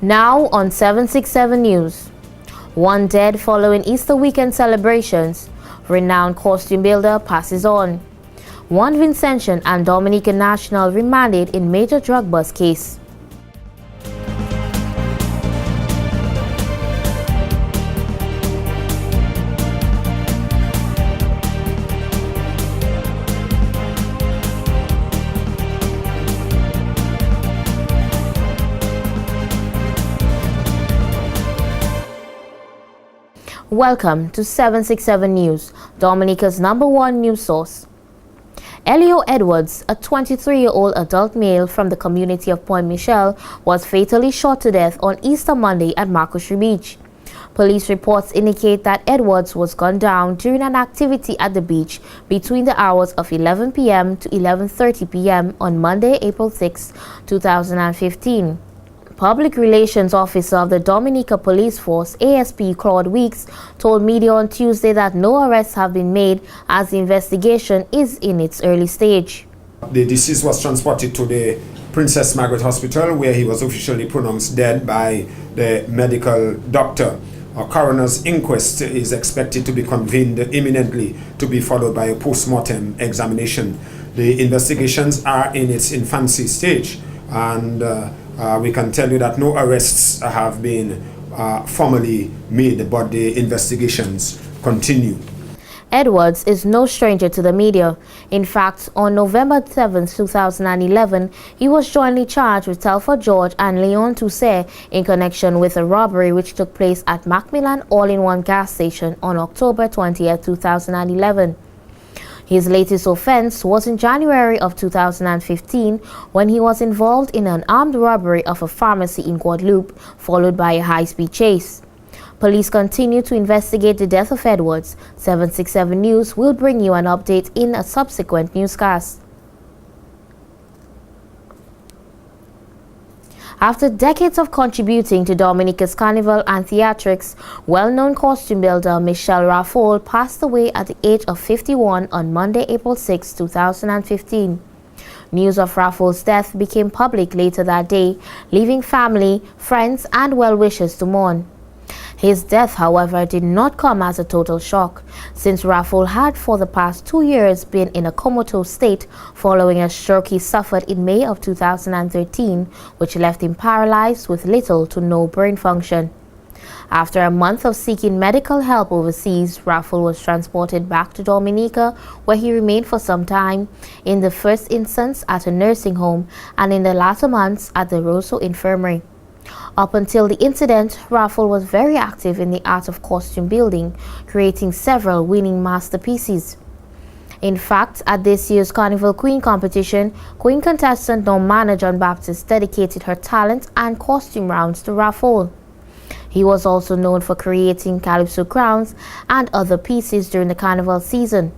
Now on 767 News. One dead following Easter weekend celebrations. Renowned costume builder passes on. One Vincentian and Dominican national remanded in major drug bust case. Welcome to 767 News, Dominica's #1 news source. Elio Edwards, a 23-year-old adult male from the community of Point Michelle, was fatally shot to death on Easter Monday at Marcoshire Beach. Police reports indicate that Edwards was gunned down during an activity at the beach between the hours of 11 p.m. to 11:30 p.m. on Monday, April 6, 2015. Public Relations Officer of the Dominica Police Force, ASP Claude Weeks, told media on Tuesday that no arrests have been made as the investigation is in its early stage. The deceased was transported to the Princess Margaret Hospital, where he was officially pronounced dead by the medical doctor. A coroner's inquest is expected to be convened imminently, to be followed by a post-mortem examination. The investigations are in its infancy stage, and we can tell you that no arrests have been formally made, but the investigations continue. Edwards is no stranger to the media. In fact, on November 7, 2011, he was jointly charged with Telford George and Leon Toussaint in connection with a robbery which took place at Macmillan All-in-One gas station on October 20, 2011. His latest offense was in January of 2015 when he was involved in an armed robbery of a pharmacy in Guadeloupe, followed by a high-speed chase. Police continue to investigate the death of Edwards. 767 News will bring you an update in a subsequent newscast. After decades of contributing to Dominica's carnival and theatrics, well-known costume builder Michelle Raffol passed away at the age of 51 on Monday, April 6, 2015. News of Raffol's death became public later that day, leaving family, friends, and well-wishers to mourn. His death, however, did not come as a total shock, since Raffol had for the past 2 years been in a comatose state following a stroke he suffered in May of 2013, which left him paralyzed with little to no brain function. After a month of seeking medical help overseas, Raffol was transported back to Dominica, where he remained for some time, in the first instance at a nursing home and in the latter months at the Rosso Infirmary. Up until the incident, Raffol was very active in the art of costume building, creating several winning masterpieces. In fact, at this year's Carnival Queen competition, Queen contestant Normana John Baptist dedicated her talent and costume rounds to Raffol. He was also known for creating calypso crowns and other pieces during the carnival season.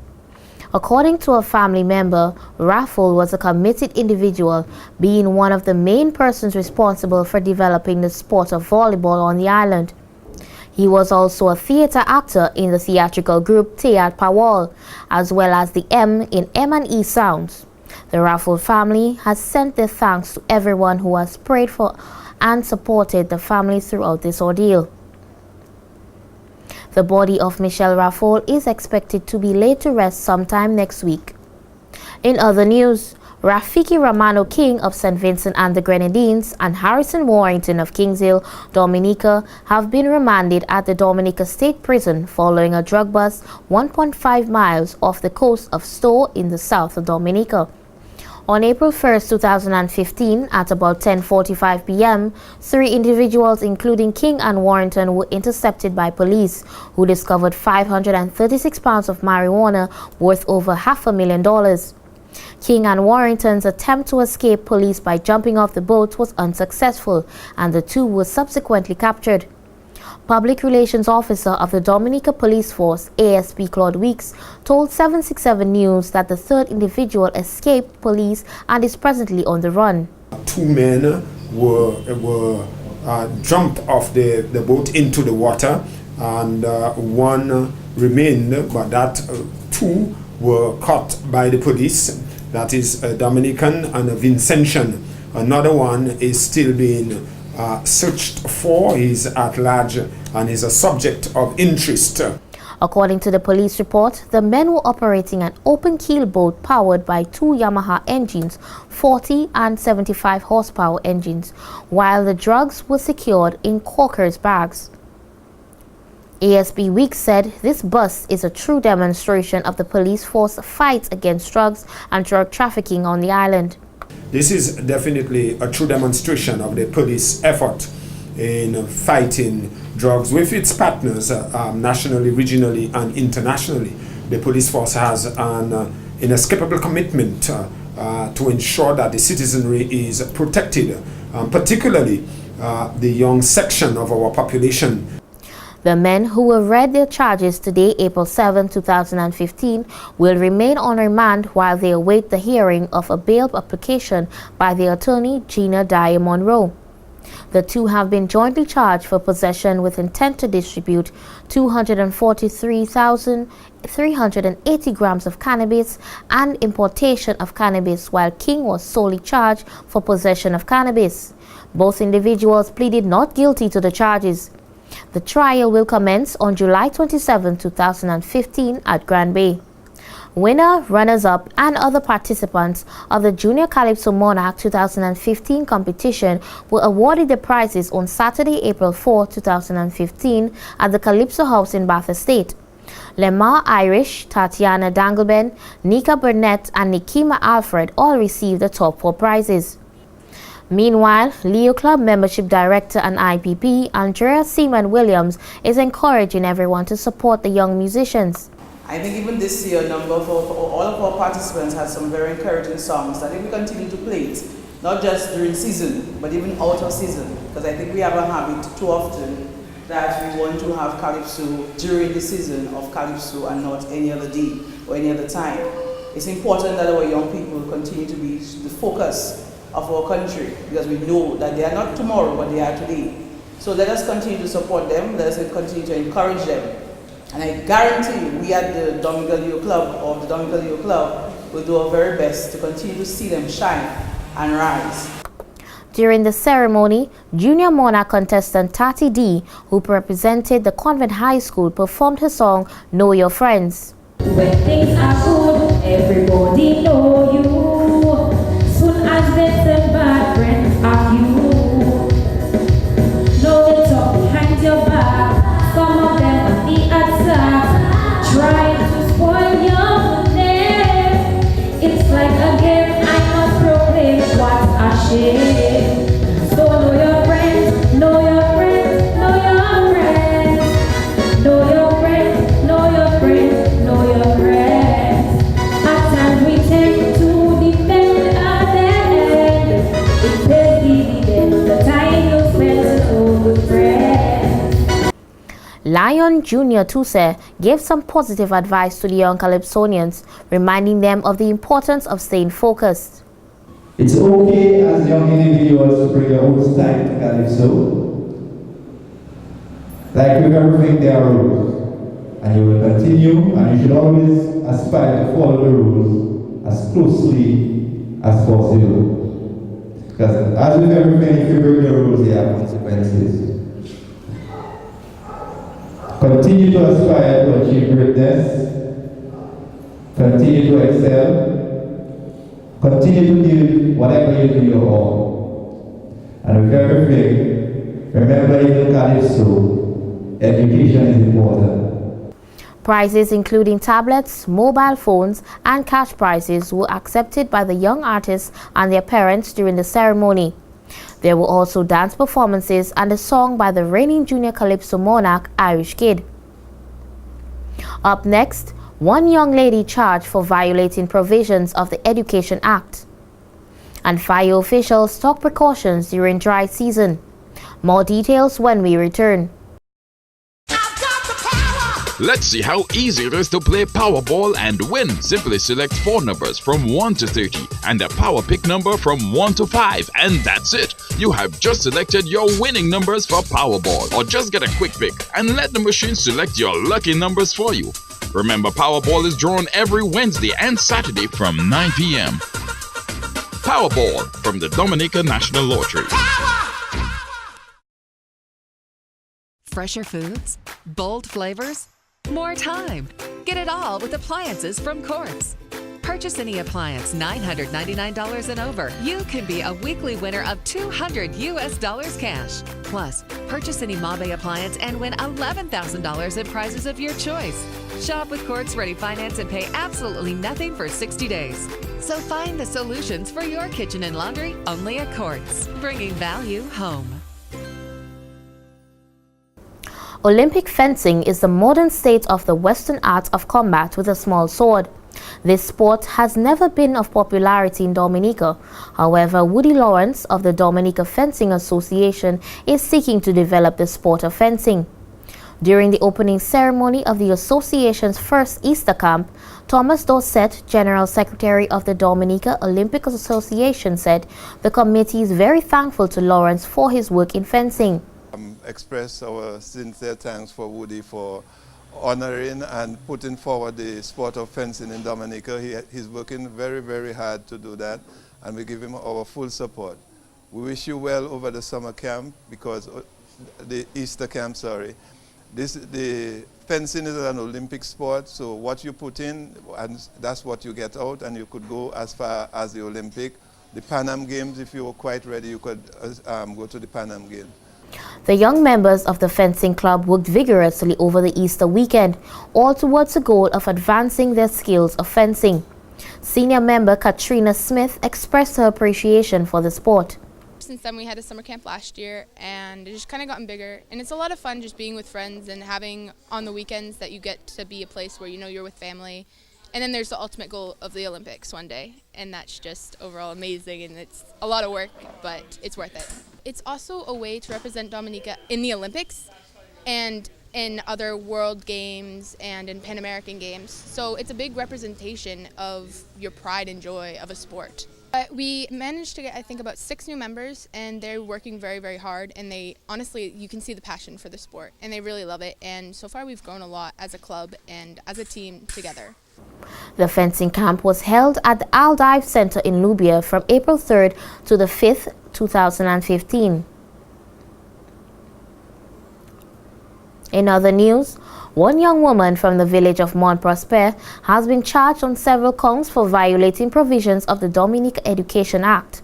According to a family member, Raffol was a committed individual, being one of the main persons responsible for developing the sport of volleyball on the island. He was also a theater actor in the theatrical group Teat Pawal, as well as the M in M&E Sounds. The Raffol family has sent their thanks to everyone who has prayed for and supported the family throughout this ordeal. The body of Michelle Raffol is expected to be laid to rest sometime next week. In other news, Rafiki Romano King of St. Vincent and the Grenadines and Harrison Warrington of Kings Hill, Dominica, have been remanded at the Dominica State Prison following a drug bust 1.5 miles off the coast of Stowe in the south of Dominica. On April 1, 2015, at about 10:45 p.m., 3 individuals, including King and Warrington, were intercepted by police, who discovered 536 pounds of marijuana worth over $500,000. King and Warrington's attempt to escape police by jumping off the boat was unsuccessful, and the 2 were subsequently captured. Public Relations Officer of the Dominica Police Force, ASP Claude Weeks, told 767 News that the 3rd individual escaped police and is presently on the run. 2 men were jumped off the boat into the water, and 1 remained, but that 2 were caught by the police. That is a Dominican and a Vincentian. Another one is still being searched for. He's at large and is a subject of interest. According to the police report, the men were operating an open-keel boat powered by 2 Yamaha engines, 40 and 75 horsepower engines, while the drugs were secured in corkers bags. ASP Weeks said this bust is a true demonstration of the police force fight against drugs and drug trafficking on the island. This is definitely a true demonstration of the police effort in fighting drugs with its partners nationally, regionally, and internationally. The police force has an inescapable commitment to ensure that the citizenry is protected, particularly the young section of our population. The men who will read their charges today, April 7, 2015, will remain on remand while they await the hearing of a bail application by their attorney, Gina Dyer Monroe. The two have been jointly charged for possession with intent to distribute 243,380 grams of cannabis and importation of cannabis, while King was solely charged for possession of cannabis. Both individuals pleaded not guilty to the charges. The trial will commence on July 27, 2015 at Grand Bay. Winner, runners-up, and other participants of the Junior Calypso Monarch 2015 competition were awarded the prizes on Saturday, April 4, 2015 at the Calypso House in Bath Estate. Lemar Irish, Tatiana Dangleben, Nika Burnett, and Nikima Alfred all received the top 4 prizes. Meanwhile, Leo Club Membership Director and IPP, Andrea Seaman Williams, is encouraging everyone to support the young musicians. I think even this year, all of our participants had some very encouraging songs that if we continue to play it, not just during season, but even out of season, because I think we have a habit too often that we want to have Calypso during the season of Calypso and not any other day or any other time. It's important that our young people continue to be the focus of our country, because we know that they are not tomorrow, but they are today. So let us continue to support them, let us continue to encourage them. And I guarantee you, we at the Domingo Leo Club, or the Domingo Leo Club, will do our very best to continue to see them shine and rise. During the ceremony, Junior Monarch contestant Tati D, who represented the Convent High School, performed her song, Know Your Friends. When things are good, everybody know you. Soon as there's a bad friends are you. Know they talk behind your back. Some of them on the attack, trying to spoil your name. It's like a game I must proclaim. What a shame. So know your friends, know your friends, know your friends. Know your friends, know your friends, know your friends. At times we tend to defend our end. It pays dividends, the time you spend to know good friends. Lion Jr. Tuse gave some positive advice to the young Calypsonians, reminding them of the importance of staying focused. It's okay as young individuals to bring your own style to Calypso. Like with everything, there are rules. And you will continue, and you should always aspire to follow the rules as closely as possible. Because as with everything, if you break the rules, there are consequences. Continue to aspire to achieve greatness. Continue to excel. Continue to give whatever you do your all. And with everything, remember in Calypso, education is important. Prizes including tablets, mobile phones, and cash prizes were accepted by the young artists and their parents during the ceremony. There were also dance performances and a song by the reigning Junior Calypso Monarch, Irish Kid. Up next, one young lady charged for violating provisions of the Education Act. And fire officials took precautions during dry season. More details when we return. Let's see how easy it is to play Powerball and win. Simply select 4 numbers from 1 to 30 and a Power Pick number from 1 to 5, and that's it. You have just selected your winning numbers for Powerball. Or just get a quick pick and let the machine select your lucky numbers for you. Remember, Powerball is drawn every Wednesday and Saturday from 9 p.m. Powerball from the Dominica National Lottery. Fresher foods? Bold flavors? More time? Get it all with appliances from Quartz. Purchase any appliance $999 and over. You can be a weekly winner of $200 cash. Plus, purchase any Mabe appliance and win $11,000 in prizes of your choice. Shop with Quartz Ready Finance and pay absolutely nothing for 60 days. So find the solutions for your kitchen and laundry only at Quartz, bringing value home. Olympic fencing is the modern state of the Western art of combat with a small sword. This sport has never been of popularity in Dominica. However, Woody Lawrence of the Dominica Fencing Association is seeking to develop the sport of fencing. During the opening ceremony of the association's first Easter camp, Thomas Dorset, General Secretary of the Dominica Olympic Association, said the committee is very thankful to Lawrence for his work in fencing. Express our sincere thanks for Woody for honoring and putting forward the sport of fencing in Dominica. He's working very, very hard to do that, and we give him our full support. We wish you well over the summer camp, because the Easter camp, sorry. The fencing is an Olympic sport, so what you put in, and that's what you get out, and you could go as far as the Olympic. The Pan Am Games, if you were quite ready, you could go to the Pan Am Games. The young members of the fencing club worked vigorously over the Easter weekend, all towards the goal of advancing their skills of fencing. Senior member Katrina Smith expressed her appreciation for the sport. Since then we had a summer camp last year, and it just kind of gotten bigger, and it's a lot of fun just being with friends and having on the weekends that you get to be a place where you know you're with family. And then there's the ultimate goal of the Olympics one day, and that's just overall amazing, and it's a lot of work, but it's worth it. It's also a way to represent Dominica in the Olympics and in other world games and in Pan American games. So it's a big representation of your pride and joy of a sport. We managed to get, I think, about 6 new members, and they're working very, very hard, and they honestly, you can see the passion for the sport, and they really love it, and so far we've grown a lot as a club and as a team together. The fencing camp was held at the Aldive Center in Lubia from April 3rd to the 5th, 2015. In other news, one young woman from the village of Mont Prosper has been charged on several counts for violating provisions of the Dominica Education Act.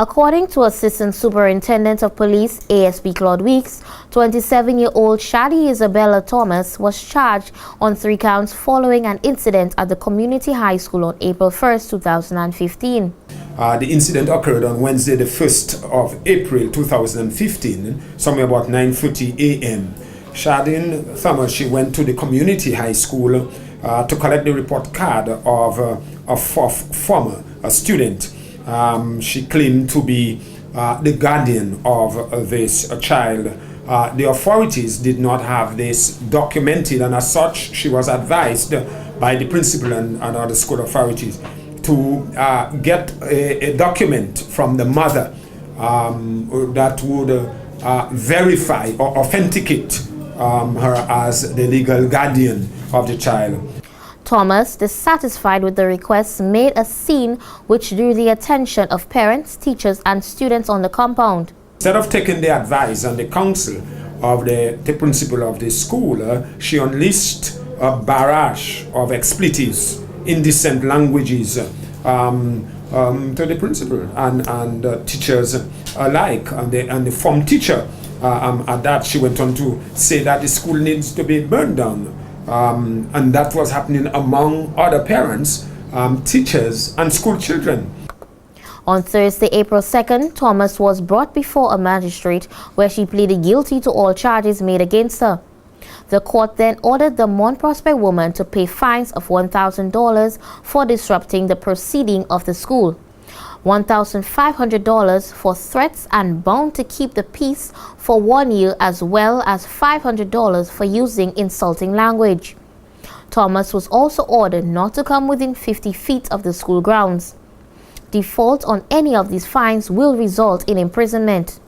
According to Assistant Superintendent of Police ASP Claude Weeks, 27-year-old Shadi Isabella Thomas was charged on 3 counts following an incident at the community high school on April 1st, 2015. The incident occurred on Wednesday, the 1st of April 2015, somewhere about 9:30 a.m. Shadin Thomas, she went to the community high school to collect the report card of a former student. She claimed to be the guardian of this child. The authorities did not have this documented, and as such, she was advised by the principal and other school authorities to get a document from the mother that would verify or authenticate her as the legal guardian of the child. Thomas, dissatisfied with the request, made a scene which drew the attention of parents, teachers, and students on the compound. Instead of taking the advice and the counsel of the principal of the school, she unleashed a barrage of expletives, indecent languages to the principal and teachers alike. And the form teacher, at that, she went on to say that the school needs to be burned down. And that was happening among other parents, teachers, and school children. On Thursday, April 2nd, Thomas was brought before a magistrate where she pleaded guilty to all charges made against her. The court then ordered the Mont Prosper woman to pay fines of $1,000 for disrupting the proceeding of the school, $1,500 for threats and bound to keep the peace for 1 year, as well as $500 for using insulting language. Thomas was also ordered not to come within 50 feet of the school grounds. Default on any of these fines will result in imprisonment.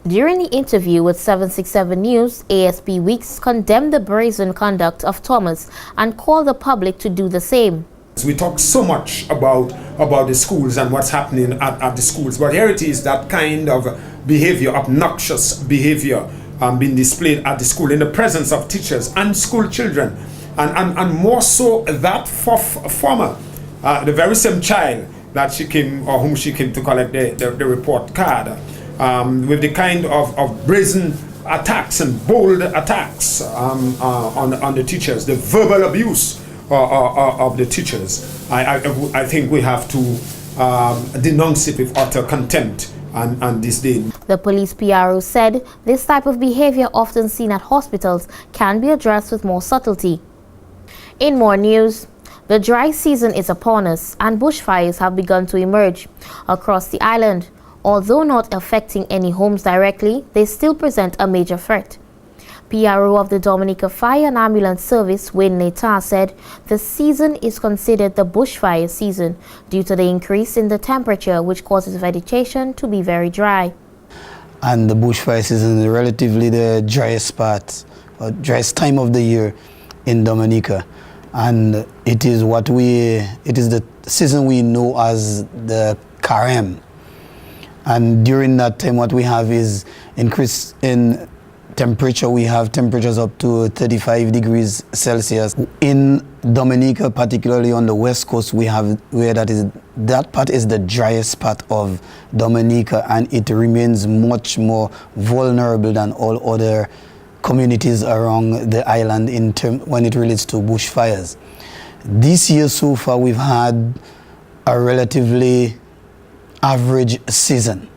During the interview with 767 News, ASP Weeks condemned the brazen conduct of Thomas and called the public to do the same. We talk so much about the schools and what's happening at the schools, but here it is, that kind of behavior, obnoxious behavior, being displayed at the school in the presence of teachers and school children. And more so that former, the very same child that she came, or whom she came to collect the report card, with the kind of brazen attacks and bold attacks on the teachers, the verbal abuse of the teachers. I think we have to denounce it with utter contempt and disdain. The police PRO said this type of behavior often seen at hospitals can be addressed with more subtlety. In more news, the dry season is upon us and bushfires have begun to emerge across the island. Although not affecting any homes directly, they still present a major threat. PRO of the Dominica Fire and Ambulance Service, Wayne Letar, said the season is considered the bushfire season due to the increase in the temperature, which causes vegetation to be very dry. And the bushfire season is relatively the driest part, or driest time of the year in Dominica. And it is the season we know as the Carême. And during that time, what we have is increase in temperature. We have temperatures up to 35 degrees Celsius. In Dominica, particularly on the west coast, we have where that part is the driest part of Dominica, and it remains much more vulnerable than all other communities around the island when it relates to bushfires. This year so far, we've had a relatively average season.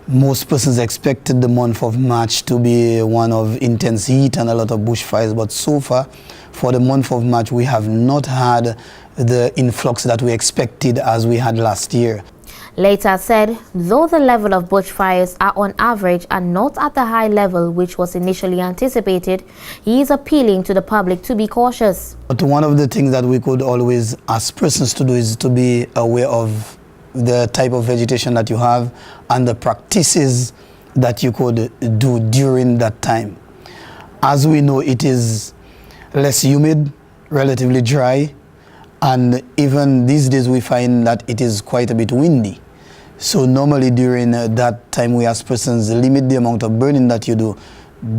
Most persons expected the month of March to be one of intense heat and a lot of bushfires, but so far, for the month of March, we have not had the influx that we expected as we had last year. Letar said, though the level of bushfires are on average and not at the high level which was initially anticipated, he is appealing to the public to be cautious. But one of the things that we could always ask persons to do is to be aware of the type of vegetation that you have and the practices that you could do during that time. As we know, it is less humid, relatively dry, and even these days we find that it is quite a bit windy. So normally during that time we ask persons limit the amount of burning that you do,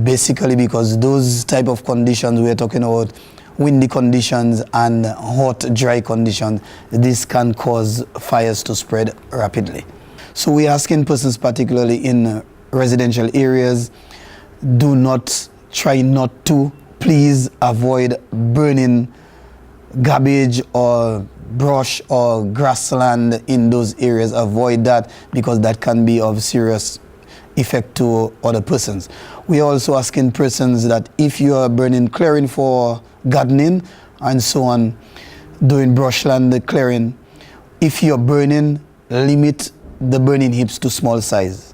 basically because those type of conditions we are talking about, windy conditions and hot, dry conditions, this can cause fires to spread rapidly. So we're asking persons, particularly in residential areas, try not to, please avoid burning garbage or brush or grassland in those areas. Avoid that because that can be of serious effect to other persons. We are also asking persons that if you are clearing for gardening and so on, doing brushland clearing, if you're burning, limit the burning heaps to small size.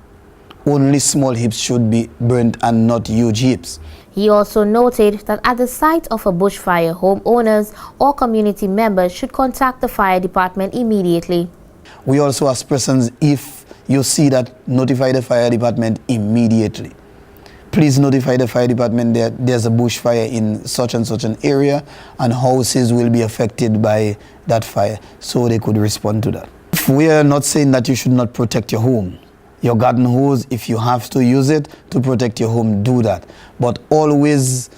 Only small heaps should be burnt and not huge heaps. He also noted that at the site of a bushfire, homeowners or community members should contact the fire department immediately. We also ask persons, if you see that, notify the fire department immediately. Please notify the fire department that there's a bushfire in such and such an area and houses will be affected by that fire, so they could respond to that. We are not saying that you should not protect your home. Your garden hose, if you have to use it to protect your home, do that. But always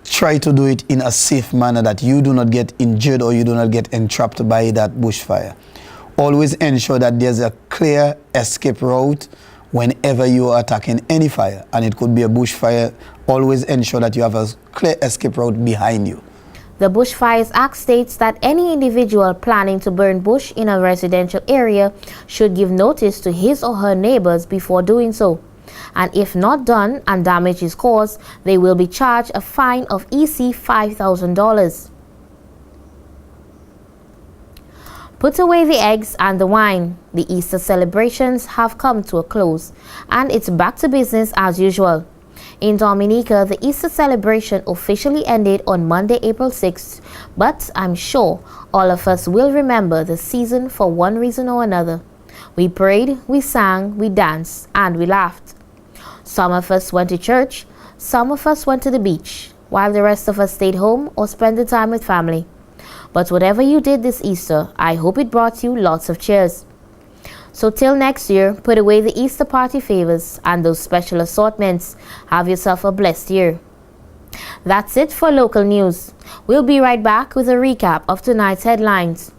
try to do it in a safe manner that you do not get injured or you do not get entrapped by that bushfire. Always ensure that there's a clear escape route whenever you are attacking any fire, and it could be a bushfire. Always ensure that you have a clear escape route behind you. The Bushfires Act states that any individual planning to burn bush in a residential area should give notice to his or her neighbors before doing so. And if not done and damage is caused, they will be charged a fine of EC $5,000. Put away the eggs and the wine. The Easter celebrations have come to a close, and it's back to business as usual. In Dominica, the Easter celebration officially ended on Monday, April 6th, but I'm sure all of us will remember the season for one reason or another. We prayed, we sang, we danced, and we laughed. Some of us went to church, some of us went to the beach, while the rest of us stayed home or spent the time with family. But whatever you did this Easter, I hope it brought you lots of cheers. So till next year, put away the Easter party favors and those special assortments. Have yourself a blessed year. That's it for local news. We'll be right back with a recap of tonight's headlines.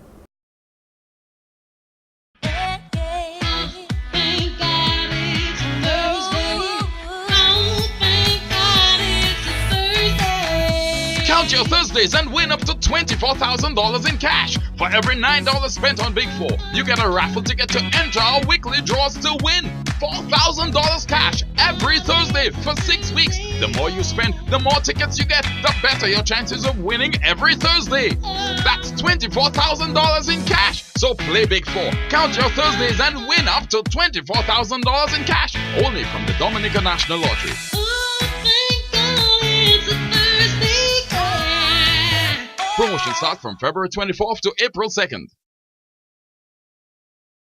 Count your Thursdays and win up to $24,000 in cash. For every $9 spent on Big 4, you get a raffle ticket to enter our weekly draws to win $4,000 cash every Thursday for 6 weeks. The more you spend, the more tickets you get, the better your chances of winning every Thursday. That's $24,000 in cash. So play Big 4, count your Thursdays and win up to $24,000 in cash. Only from the Dominica National Lottery. Promotion starts from February 24th to April 2nd.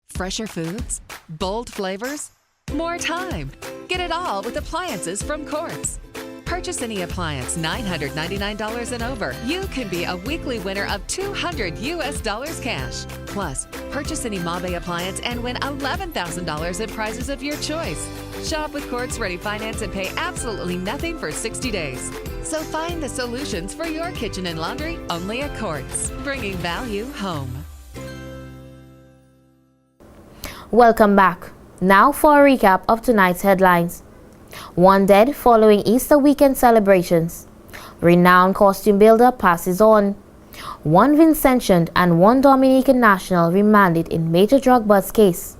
Fresher foods, bold flavors, more time. Get it all with appliances from Quartz. Purchase any appliance $999 and over. You can be a weekly winner of $200 cash. Plus, purchase any Mabe appliance and win $11,000 in prizes of your choice. Shop with Quartz Ready Finance and pay absolutely nothing for 60 days. So find the solutions for your kitchen and laundry only at Quartz, bringing value home. Welcome back. Now for a recap of tonight's headlines. 1 dead following Easter weekend celebrations. Renowned costume builder passes on. 1 Vincentian and 1 Dominican national remanded in major drug bust case.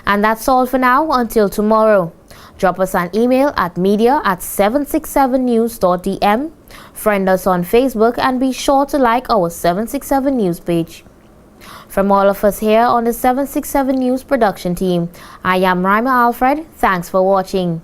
And that's all for now until tomorrow. Drop us an email at media@767news.dm. Friend us on Facebook and be sure to like our 767 News page. From all of us here on the 767 News production team, I am Rima Alfred. Thanks for watching.